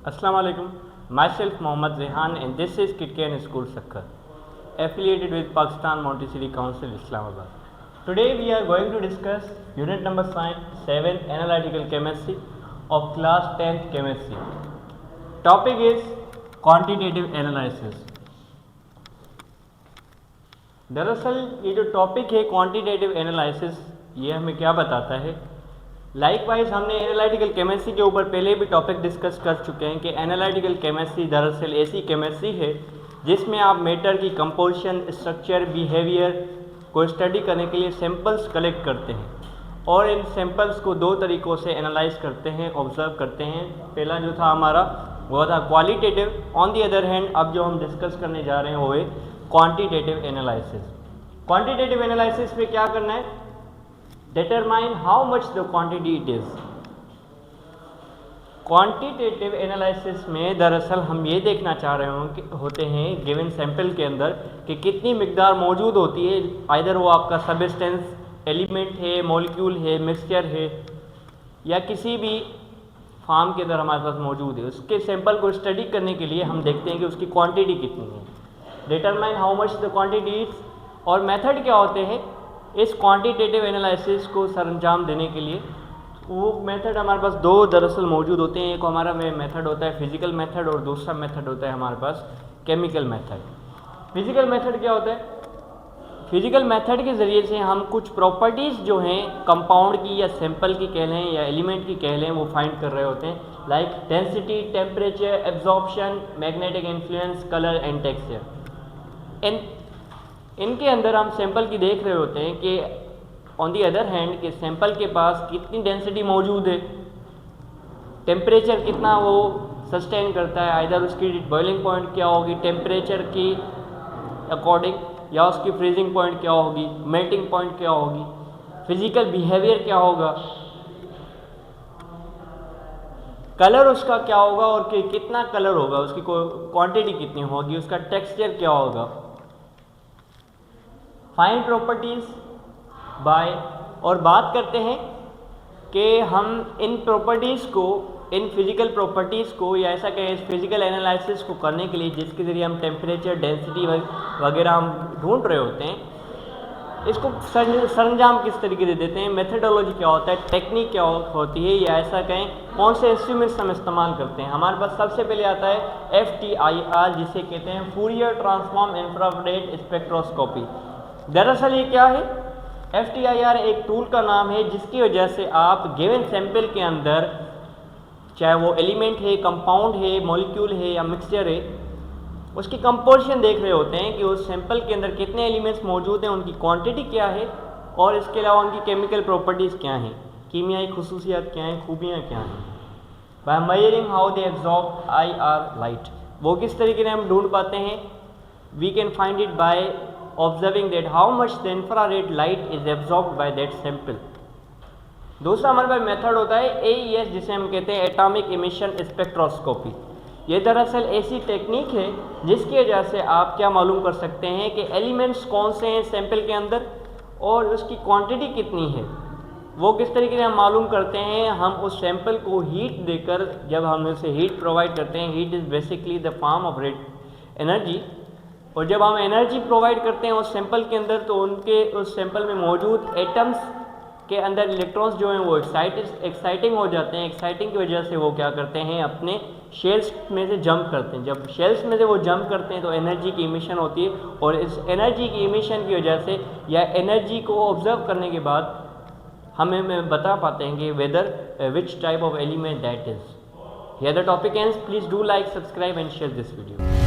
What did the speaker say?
Assalamu alaikum. Myself Mohammad Zehan and this is Kitken School Sakkar, affiliated with Pakistan Montessori Council Islamabad. Today we are going to discuss unit number 7 analytical chemistry of class 10th chemistry. Topic is quantitative analysis. दरअसल ये जो topic है quantitative analysis, ये हमें क्या बताता है। Likewise हमने एनालिटिकल केमिस्ट्री के ऊपर पहले भी टॉपिक डिस्कस कर चुके हैं कि एनालिटिकल केमिस्ट्री दरअसल ऐसी केमिस्ट्री है जिसमें आप मैटर की कंपोजिशन, स्ट्रक्चर, बिहेवियर को स्टडी करने के लिए सैंपल्स कलेक्ट करते हैं और इन सैंपल्स को दो तरीक़ों से एनालाइज करते हैं, ऑब्जर्व करते हैं। पहला जो था हमारा वो था qualitative. On the other hand अब जो हम डिस्कस करने जा रहे हैं वो है क्वांटिटेटिव एनालिसिस। क्वांटिटेटिव एनालिसिस में क्या करना है? Determine how much the quantity it is. Quantitative analysis में दरअसल हम ये देखना चाह रहे होते हैं गिवन सैंपल के अंदर कि कितनी मिकदार मौजूद होती है, आइदर वो आपका सबस्टेंस एलिमेंट है, मॉलिक्यूल है, मिक्सचर है या किसी भी फॉर्म के अंदर हमारे पास मौजूद है। उसके सैंपल को स्टडी करने के लिए हम देखते हैं कि उसकी क्वांटिटी कितनी है। Determine how much the quantity is. और मेथड क्या होते हैं इस क्वांटिटेटिव एनालिसिस को सरंजाम देने के लिए? वो मेथड हमारे पास दो दरअसल मौजूद होते हैं। एक हमारा मेथड होता है फिजिकल मेथड और दूसरा मेथड होता है हमारे पास केमिकल मेथड। फिजिकल मेथड क्या होता है? फिजिकल मेथड के ज़रिए से हम कुछ प्रॉपर्टीज़ जो हैं कंपाउंड की या सैंपल की कह लें या एलिमेंट की कह लें वो फाइंड कर रहे होते हैं, like density, temperature, absorption, magnetic influence, colour and texture. इनके अंदर हम सैंपल की देख रहे होते हैं कि ऑन दी अदर हैंड कि सैंपल के पास कितनी डेंसिटी मौजूद है, टेम्परेचर कितना वो सस्टेन करता है, आइदर उसकी बॉइलिंग पॉइंट क्या होगी टेम्परेचर की अकॉर्डिंग या उसकी फ्रीजिंग पॉइंट क्या होगी, मेल्टिंग पॉइंट क्या होगी, फिजिकल बिहेवियर क्या होगा, कलर उसका क्या होगा और कितना कलर होगा, उसकी क्वांटिटी कितनी होगी, उसका टेक्सचर क्या होगा। Find properties by. और बात करते हैं कि हम इन प्रॉपर्टीज़ को, इन फिजिकल प्रॉपर्टीज़ को या ऐसा कहें इस फिजिकल एनालिसिस को करने के लिए जिसके ज़रिए हम टेम्परेचर, डेंसिटी वगैरह हम ढूंढ रहे होते हैं, इसको सरंजाम किस तरीके से देते हैं, मेथडोलॉजी क्या होता है, टेक्निक क्या होती है या ऐसा कहें कौन से इंस्ट्रूमेंट्स हम इस्तेमाल करते हैं। हमारे पास सबसे पहले आता है FTIR जिसे कहते हैं फूरियर ट्रांसफॉर्म इंफ्रारेड स्पेक्ट्रोस्कोपी। दरअसल ये क्या है? FTIR एक टूल का नाम है जिसकी वजह से आप गिवन सैंपल के अंदर चाहे वो एलिमेंट है, कंपाउंड है, मॉलिक्यूल है या मिक्सचर है, उसकी कंपोजिशन देख रहे होते हैं कि उस सैंपल के अंदर कितने एलिमेंट्स मौजूद हैं, उनकी क्वांटिटी क्या है और इसके अलावा उनकी केमिकल प्रॉपर्टीज़ क्या हैं, कीमियाई खुसूसियात क्या हैं, खूबियाँ क्या हैं। By measuring how they absorb IR light. वो किस तरीके से हम ढूंढ पाते हैं? We can find it by observing that how much the infrared light is absorbed by that sample. दूसरा हमारे पास मेथड होता है AES जिसे हम कहते हैं एटॉमिक इमिशन स्पेक्ट्रोस्कोपी। ये दरअसल ऐसी टेक्निक है जिसकी वजह से आप क्या मालूम कर सकते हैं कि एलिमेंट्स कौन से हैं सैंपल के अंदर और उसकी क्वांटिटी कितनी है। वो किस तरीके से हम मालूम करते हैं? हम उस सैंपल को हीट देकर, जब हम उसे हीट प्रोवाइड करते हैं, heat is basically the form of energy, और जब हम एनर्जी प्रोवाइड करते हैं उस सैंपल के अंदर तो उनके उस सैंपल में मौजूद एटम्स के अंदर इलेक्ट्रॉन्स जो हैं वो एक्साइटिंग हो जाते हैं। एक्साइटिंग की वजह से वो क्या करते हैं, अपने शेल्स में से जंप करते हैं। जब शेल्स में से वो जंप करते हैं तो एनर्जी की इमिशन होती है और इस एनर्जी की इमिशन की वजह से या एनर्जी को ऑब्जर्व करने के बाद हमें बता पाते हैं कि whether which type of element that is. Here the topic ends. Please do like, subscribe and share this video.